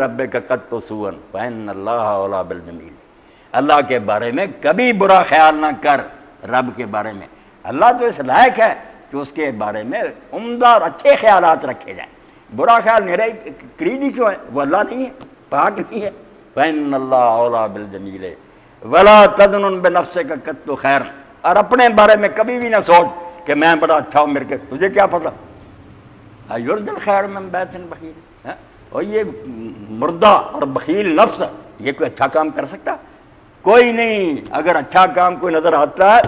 رب کا قط سوءن فإن اللہ اولیٰ بالجمیل، اللہ کے بارے میں کبھی برا خیال نہ کر۔ رب کے بارے میں اللہ تو اس لائق ہے کہ اس کے بارے میں عمدہ اور اچھے خیالات رکھے جائیں۔ برا خیال میرا قریبی کیوں ہے؟ وہ اللہ نہیں ہے، پاک نہیں ہے۔ فإن اللہ اولیٰ بالجمیل ولا تظن بنفسک قط خیر، اور اپنے بارے میں کبھی بھی نہ سوچ کہ میں بڑا اچھا ہوں، میرے کے تجھے کیا پتہ یرد الخیر من بیت بخیل۔ اور یہ مردہ اور بخیل نفس یہ کوئی اچھا کام کر سکتا؟ کوئی نہیں۔ اگر اچھا کام کوئی نظر آتا ہے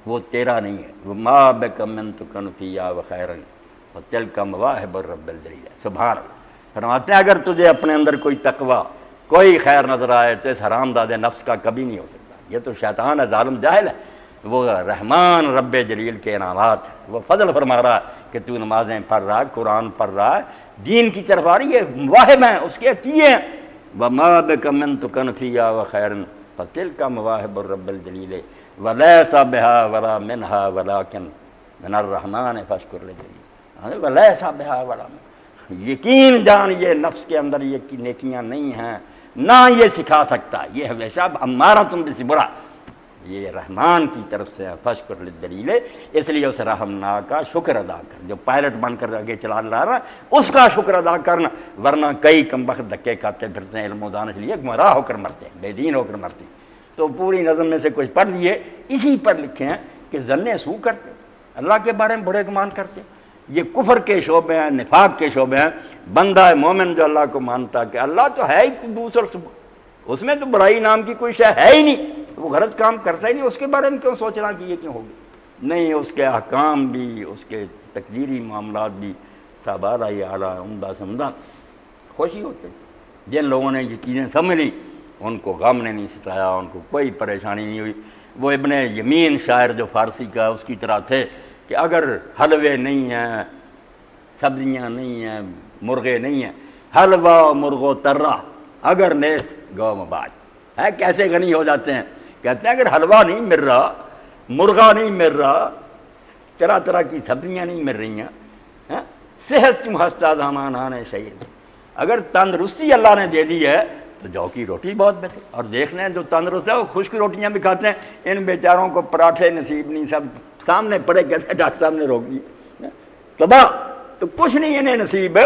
وہ تیرا نہیں ہے۔ وما بک من تکن فیہا وخیرا وتلک مواہب الرب الجلیل۔ سبحان اللہ۔ فرماتے ہیں اگر تجھے اپنے اندر کوئی تقوی، کوئی خیر نظر آئے تو اس حرام دادے نفس کا کبھی نہیں ہو سکتا۔ یہ تو شیطان ہے، ظالم جاہل ہے۔ وہ رحمان رب جلیل کے انعامات ہیں۔ وہ فضل فرما رہا ہے کہ تو نمازیں پڑھ رہا ہے، قرآن پڑھ رہا ہے، دین کی طرف آ رہی ہے، مواہب ہیں اس کے عطیے ہیں۔ وما بک من تکن فیہا وخیرا فتلک مواہب الرب الجلیل ولیس بہا ولا منہا ولکن من الرحمن فاشکر لجلیل۔ ولیس بہا ولا منہا، یقین جان یہ نفس کے اندر یہ نیکیاں نہیں ہیں، نہ یہ سکھا سکتا، یہ ہمیشہ امارۃ بالسوء، یہ رحمان کی طرف سے فاشکر للجلیل، اس لیے اس رحمناک کا شکر ادا کر۔ جو پائلٹ بن کر آگے چلا رہا اس کا شکر ادا کرنا، ورنہ کئی کمبخت دھکے کھاتے پھرتے ہیں علم و دانش لیے، گمراہ ہو کر مرتے ہیں، بے دین ہو کر مرتے ہیں۔ تو پوری نظم میں سے کچھ پڑھ لیے، اسی پر لکھے ہیں کہ ظن سوء کرتے، اللہ کے بارے میں برے گمان کرتے، یہ کفر کے شعبے ہیں، نفاق کے شعبے ہیں۔ بندہ مومن جو اللہ کو مانتا کہ اللہ تو ہے ہی قدوس اور اس میں تو برائی نام کی کوئی شے ہے ہی نہیں، وہ غلط کام کرتا ہی نہیں، اس کے بارے میں کیوں سوچ رہا کہ یہ کیوں ہوگی؟ نہیں، اس کے احکام بھی، اس کے تقدیری معاملات بھی سب اعلیٰ اعلیٰ، عمدہ سے عمدہ۔ خوشی ہوتی ہے جن لوگوں نے یہ چیزیں سمجھ لی، ان کو غم نے نہیں ستایا، ان کو کوئی پریشانی نہیں ہوئی۔ وہ ابن یمین شاعر جو فارسی کا اس کی طرح تھے کہ اگر حلوے نہیں ہیں، سبزیاں نہیں ہیں، مرغے نہیں ہیں، حلوہ مرغو ترہ اگر نیس گو مباج، ہے کیسے غنی ہو جاتے ہیں۔ کہتے ہیں اگر حلوہ نہیں مل رہا، مرغا نہیں مل رہا، طرح طرح کی سبزیاں نہیں مل رہی ہیں، صحت تم ہستہ دھامان شہید، اگر تندرستی اللہ نے دے دی ہے تو جو کی روٹی بہت بہتر۔ اور دیکھ لیں جو تندرست ہے وہ خشک روٹیاں بھی کھاتے ہیں، ان بیچاروں کو پراٹھے نصیب نہیں، سب سامنے پڑے، کہتے ہیں ڈاکٹر صاحب نے روک دیے، تباہ، تو کچھ نہیں انہیں نصیب،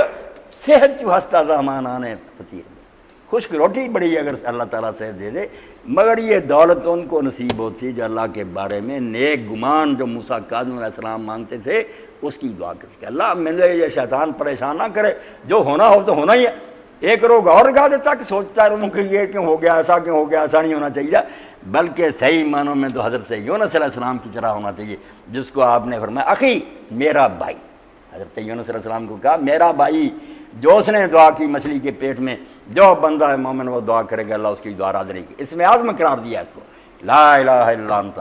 صحت جو ہستہ دھامان فطیر، خشک روٹی بڑی اگر اللہ تعالیٰ سے دے دے، مگر یہ دولت ان کو نصیب ہوتی جو اللہ کے بارے میں نیک گمان جو موسیٰ کاظم علیہ السلام مانتے تھے، اس کی دعا کرتے کہ اللہ مجھے یہ شیطان پریشان نہ کرے، جو ہونا ہو تو ہونا ہی ہے۔ ایک روگ اور لگا دیتا کہ سوچتا رہوں کہ یہ کیوں ہو گیا، ایسا کیوں ہو گیا، ایسا نہیں ہونا چاہیے، بلکہ صحیح معنوں میں تو حضرت یونس علیہ السلام کی طرح ہونا چاہیے، جس کو آپ نے فرمایا اخی، میرا بھائی۔ حضرت یونس علیہ السلام کو کہا میرا بھائی، جو اس نے دعا کی مچھلی کے پیٹ میں، جو بندہ ہے مومن وہ دعا کرے گا اللہ اس کی دعا رد نہیں کی۔ اس میں عزم قرار دیا اس کو، لا الہ الا انت،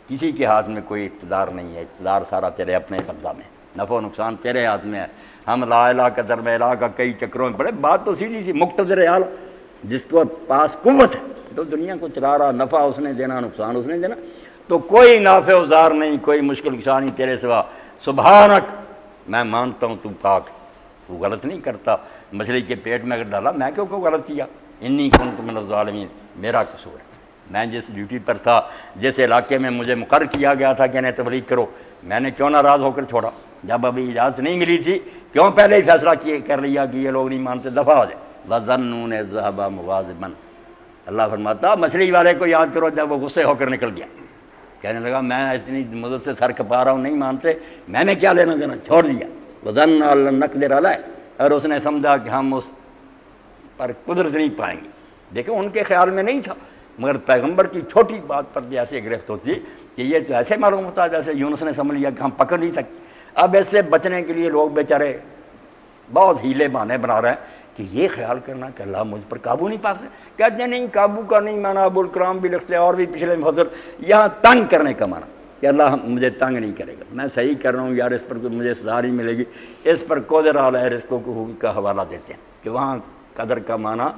کسی کے ہاتھ میں کوئی اقتدار نہیں ہے، اقتدار سارا تیرے اپنے قبضہ میں، نفع و نقصان تیرے ہاتھ میں ہے۔ ہم لا الہ کا درم الہ کا کئی چکروں میں پڑے، بات تو سیدھی سی، مقتدر اعلیٰ جس کو پاس قوت ہے تو دنیا کو چلا رہا، نفع اس نے دینا، نقصان اس نے دینا، تو کوئی نافع اوزار نہیں، کوئی مشکل کشا نہیں تیرے سوا۔ سبحانک، میں مانتا ہوں تو پاک، تو غلط نہیں کرتا، مچھلی کے پیٹ میں اگر ڈالا میں کیوں غلط کیا، انی کنت من الظالمین، میرا قصور ہے، میں جس ڈیوٹی پر تھا، جس علاقے میں مجھے مقرر کیا گیا تھا کہ انہیں تبلیغ کرو، میں نے کیوں ناراض ہو کر چھوڑا؟ جب ابھی اجازت نہیں ملی تھی کیوں پہلے ہی فیصلہ کر لیا کہ یہ لوگ نہیں مانتے، دفعہ ہو جائے۔ وَظَنُّونَ ذَهَبَ مُغَاضِبًا، اللہ فرماتا مچھلی والے کو یاد کرو جب وہ غصے ہو کر نکل گیا، کہنے لگا میں اتنی مدد سے سر کھپا رہا ہوں، نہیں مانتے، میں نے کیا لینا دینا، چھوڑ دیا۔ وَظَنَّ أَن لَّن نَّقْدِرَ عَلَيْهِ، اور اس نے سمجھا کہ ہم اس پر قدرت نہیں پائیں گے۔ دیکھیں ان کے خیال میں نہیں تھا، مگر پیغمبر کی چھوٹی بات پر بھی ایسے گرفت ہوتی کہ یہ تو ایسے معلوم ہوتا جیسے یونس نے سمجھ لیا کہ ہم پکڑ نہیں سکتے۔ اب اس سے بچنے کے لیے لوگ بیچارے بہت ہیلے بہانے بنا رہے ہیں کہ یہ خیال کرنا کہ اللہ مجھ پر قابو نہیں پا سکتے، کہتے ہیں نہیں، قابو کا نہیں معنی، ابوالکلام بھی لکھتے ہیں اور بھی پچھلے مفسر، یہاں تنگ کرنے کا معنی کہ اللہ مجھے تنگ نہیں کرے گا، میں صحیح کر رہا ہوں یار، اس پر مجھے سزا نہیں ملے گی، اس پر قدر علیہ رزقوں کو کا حوالہ دیتے ہیں کہ وہاں قدر کا معنی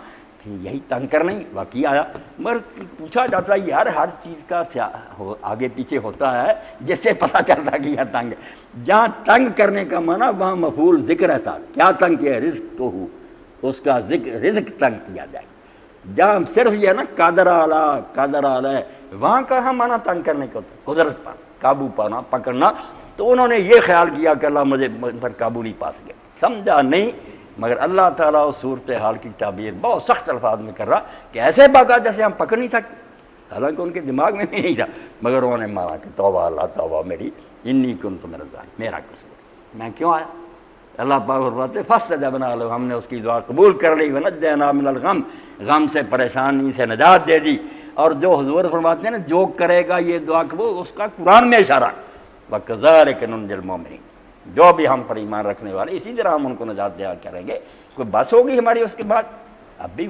کہ یہی تنگ کرنا ہی واقعی آیا۔ مگر پوچھا جاتا ہے یار ہر چیز کا آگے پیچھے ہوتا ہے جس سے پتہ چلتا ہے کہ یہ تنگ ہے، جہاں تنگ کرنے کا معنی وہاں مفعول ذکر ہے، صاحب کیا تنگ کیا ہے، رزق تو ہو، اس کا ذکر رزق تنگ کیا جائے. جہاں صرف یہ ہے نا قادر اعلیٰ ہے، وہاں کا ہم مانا تنگ کرنے کو قدرت پانا، قابو پانا، پکڑنا. تو انہوں نے یہ خیال کیا کہ اللہ مجھے پر قابو نہیں پا سکے، سمجھا نہیں. مگر اللہ تعالیٰ اس صورتحال کی تعبیر بہت سخت الفاظ میں کر رہا کہ ایسے بھاگا جیسے ہم پکڑ نہیں سکتے. حالانکہ ان کے دماغ میں بھی نہیں رہا، مگر انہوں نے مانا کہ توبہ اللہ توبہ میری، انی کنت من الظالمین، میرا قصور، میں کیوں آیا. اللہ پاک فرماتے فاستجبنا لہ، ہم نے اس کی دعا قبول کر لی، ونجینا من الغم، غم سے پریشانی سے نجات دے دی. اور جو حضور فرماتے ہیں نا جو کرے گا یہ دعا قبول، اس کا قرآن میں اشارہ، وَكَذَلِكَ نُنْجِي الْمُؤْمِنِينَ، جو بھی ہم پر ایمان رکھنے والے اسی طرح ہم ان کو نجات دیا کریں گے. کوئی بس ہوگی ہماری اس کے بعد؟ اب بھی